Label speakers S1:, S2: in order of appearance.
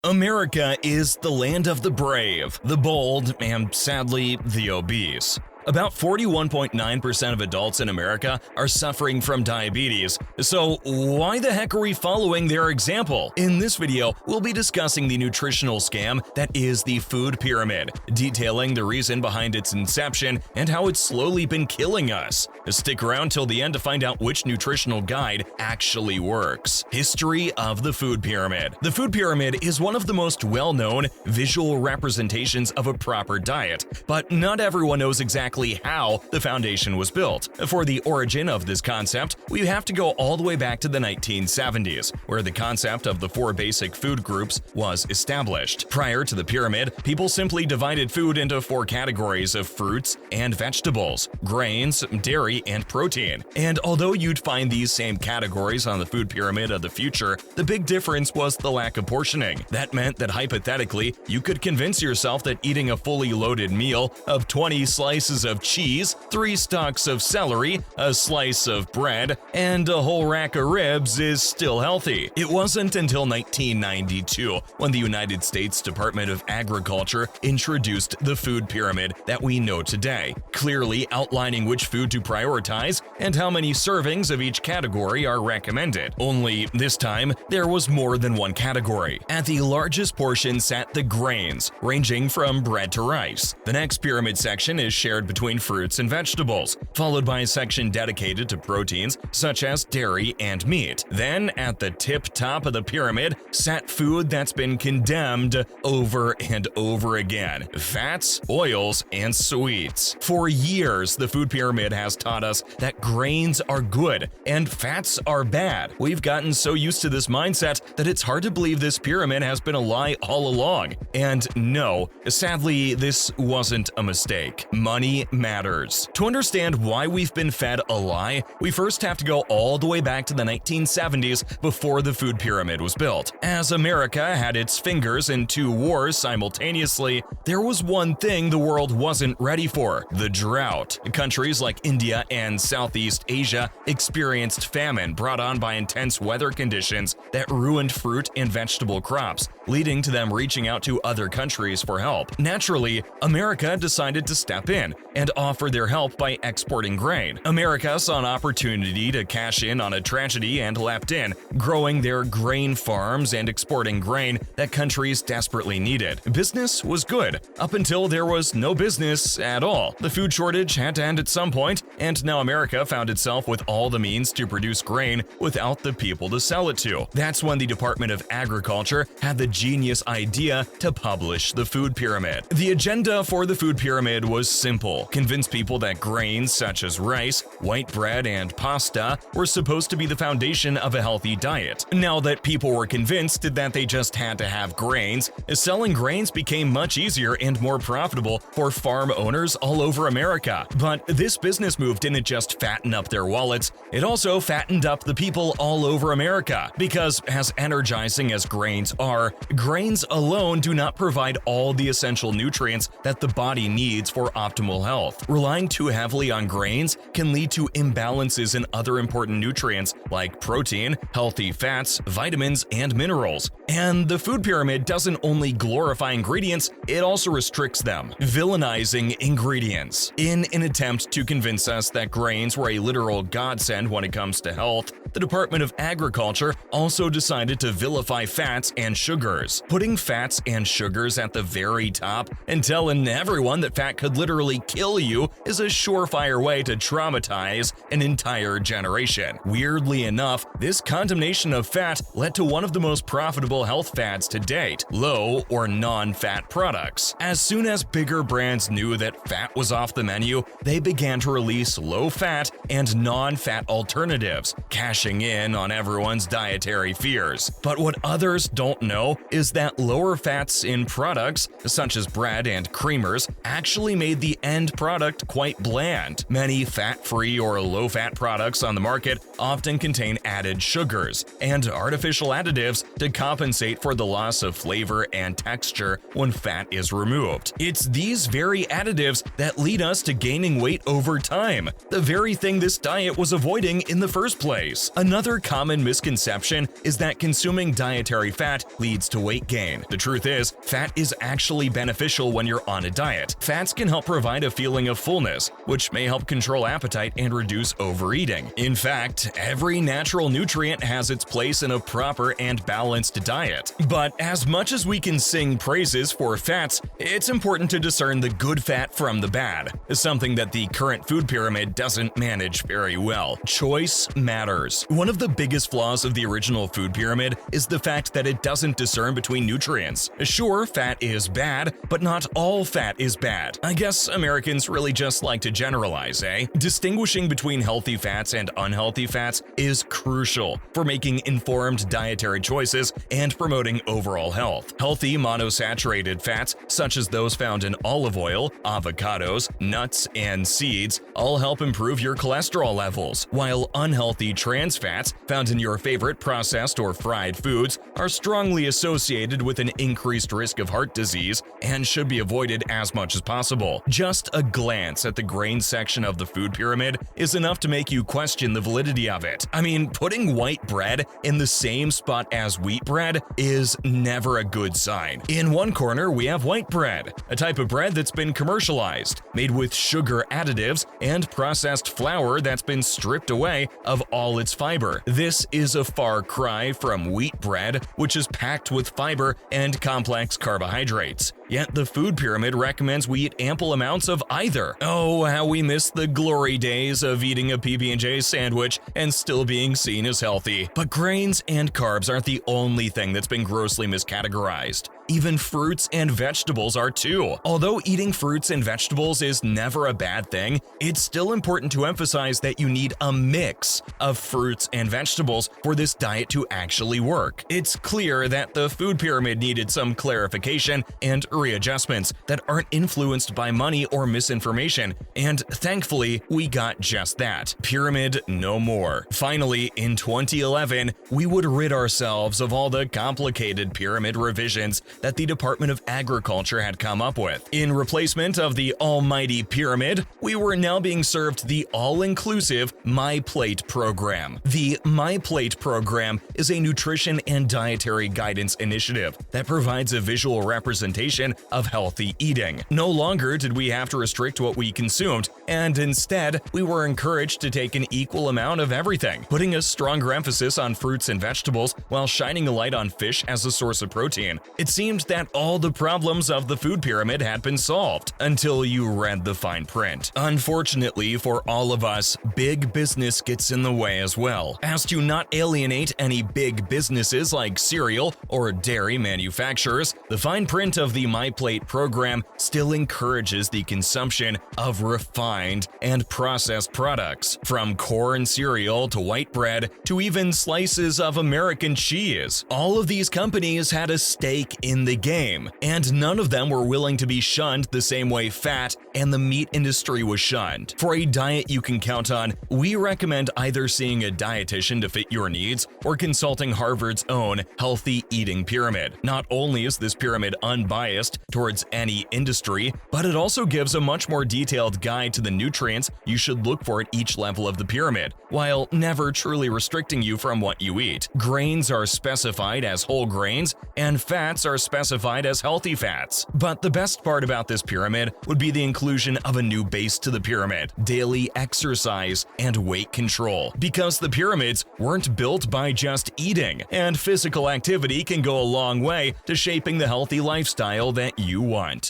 S1: America is the land of the brave, the bold, and sadly, the obese. About 41.9% of adults in America are suffering from diabetes, so why the heck are we following their example? In this video, we'll be discussing the nutritional scam that is the food pyramid, detailing the reason behind its inception and how it's slowly been killing us. Stick around till the end to find out which nutritional guide actually works. History of the food pyramid. The food pyramid is one of the most well-known visual representations of a proper diet, but not everyone knows exactly how the foundation was built. For the origin of this concept, we have to go all the way back to the 1970s, where the concept of the 4 basic food groups was established. Prior to the pyramid, people simply divided food into 4 categories of fruits and vegetables, grains, dairy, and protein. And although you'd find these same categories on the food pyramid of the future, the big difference was the lack of portioning. That meant that hypothetically, you could convince yourself that eating a fully loaded meal of 20 slices of cheese, 3 stalks of celery, a slice of bread, and a whole rack of ribs is still healthy. It wasn't until 1992 when the United States Department of Agriculture introduced the food pyramid that we know today, clearly outlining which food to prioritize and how many servings of each category are recommended. Only this time, there was more than one category. At the largest portion sat the grains, ranging from bread to rice. The next pyramid section is shared between fruits and vegetables, followed by a section dedicated to proteins such as dairy and meat. Then, at the tip top of the pyramid, sat food that's been condemned over and over again: fats, oils, and sweets. For years, the food pyramid has taught us that grains are good and fats are bad. We've gotten so used to this mindset that it's hard to believe this pyramid has been a lie all along. And no, sadly, this wasn't a mistake. Money matters. To understand why we've been fed a lie, we first have to go all the way back to the 1970s before the food pyramid was built. As America had its fingers in 2 wars simultaneously, there was one thing the world wasn't ready for: the drought. Countries like India and Southeast Asia experienced famine brought on by intense weather conditions that ruined fruit and vegetable crops, leading to them reaching out to other countries for help. Naturally, America decided to step in and offer their help by exporting grain. America saw an opportunity to cash in on a tragedy and leapt in, growing their grain farms and exporting grain that countries desperately needed. Business was good, up until there was no business at all. The food shortage had to end at some point, and now America found itself with all the means to produce grain without the people to sell it to. That's when the Department of Agriculture had the genius idea to publish the food pyramid. The agenda for the food pyramid was simple: convince people that grains such as rice, white bread, and pasta were supposed to be the foundation of a healthy diet. Now that people were convinced that they just had to have grains, selling grains became much easier and more profitable for farm owners all over America. But this business move didn't just fatten up their wallets, it also fattened up the people all over America. Because as energizing as grains are, grains alone do not provide all the essential nutrients that the body needs for optimal health. Relying too heavily on grains can lead to imbalances in other important nutrients like protein, healthy fats, vitamins, and minerals. And the food pyramid doesn't only glorify ingredients, it also restricts them, villainizing ingredients. In an attempt to convince us that grains were a literal godsend when it comes to health, the Department of Agriculture also decided to vilify fats and sugars, putting fats and sugars at the very top and telling everyone that fat could literally kill you is a surefire way to traumatize an entire generation. Weirdly enough, this condemnation of fat led to one of the most profitable health fads to date: low or non-fat products. As soon as bigger brands knew that fat was off the menu, they began to release low-fat and non-fat alternatives, cashing in on everyone's dietary fears. But what others don't know is that lower fats in products, such as bread and creamers, actually made the end product quite bland. Many fat-free or low-fat products on the market often contain added sugars and artificial additives to compensate for the loss of flavor and texture when fat is removed. It's these very additives that lead us to gaining weight over time, the very thing this diet was avoiding in the first place. Another common misconception is that consuming dietary fat leads to weight gain. The truth is, fat is actually beneficial when you're on a diet. Fats can help provide a feeling of fullness, which may help control appetite and reduce overeating. In fact, every natural nutrient has its place in a proper and balanced diet. But as much as we can sing praises for fats, it's important to discern the good fat from the bad, something that the current food pyramid doesn't manage very well. Choice matters. One of the biggest flaws of the original food pyramid is the fact that it doesn't discern between nutrients. Sure, fat is bad, but not all fat is bad. I guess Americans really just like to generalize, eh? Distinguishing between healthy fats and unhealthy fats is crucial for making informed dietary choices and promoting overall health. Healthy monosaturated fats, such as those found in olive oil, avocados, nuts, and seeds, all help improve your cholesterol levels, while unhealthy trans fats found in your favorite processed or fried foods are strongly associated with an increased risk of heart disease and should be avoided as much as possible. Just a glance at the grain section of the food pyramid is enough to make you question the validity of it. I mean, putting white bread in the same spot as wheat bread is never a good sign. In one corner, we have white bread, a type of bread that's been commercialized, made with sugar additives and processed flour that's been stripped away of all its fiber. This is a far cry from wheat bread, which is packed with fiber and complex carbohydrates. Yet the food pyramid recommends we eat ample amounts of either. Oh, how we miss the glory days of eating a PB&J sandwich and still being seen as healthy. But grains and carbs aren't the only thing that's been grossly miscategorized. Even fruits and vegetables are too. Although eating fruits and vegetables is never a bad thing, it's still important to emphasize that you need a mix of fruits and vegetables for this diet to actually work. It's clear that the food pyramid needed some clarification and readjustments that aren't influenced by money or misinformation, and thankfully, we got just that. Pyramid no more. Finally, in 2011, we would rid ourselves of all the complicated pyramid revisions that the Department of Agriculture had come up with. In replacement of the almighty pyramid, we were now being served the all-inclusive My Plate program. The My Plate program is a nutrition and dietary guidance initiative that provides a visual representation of healthy eating. No longer did we have to restrict what we consumed, and instead, we were encouraged to take an equal amount of everything, putting a stronger emphasis on fruits and vegetables while shining a light on fish as a source of protein. It seemed that all the problems of the food pyramid had been solved until you read the fine print. Unfortunately for all of us, big business gets in the way as well. As to not alienate any big businesses like cereal or dairy manufacturers, the fine print of the My Plate program still encourages the consumption of refined and processed products, from corn cereal to white bread to even slices of American cheese. All of these companies had a stake in the game, and none of them were willing to be shunned the same way fat and the meat industry was shunned. For a diet you can count on, we recommend either seeing a dietitian to fit your needs or consulting Harvard's own healthy eating pyramid. Not only is this pyramid unbiased towards any industry, but it also gives a much more detailed guide to the nutrients you should look for at each level of the pyramid, while never truly restricting you from what you eat. Grains are specified as whole grains, and fats are specified as healthy fats. But the best part about this pyramid would be the inclusion of a new base to the pyramid: daily exercise and weight control. Because the pyramids weren't built by just eating, and physical activity can go a long way to shaping the healthy lifestyle that you want.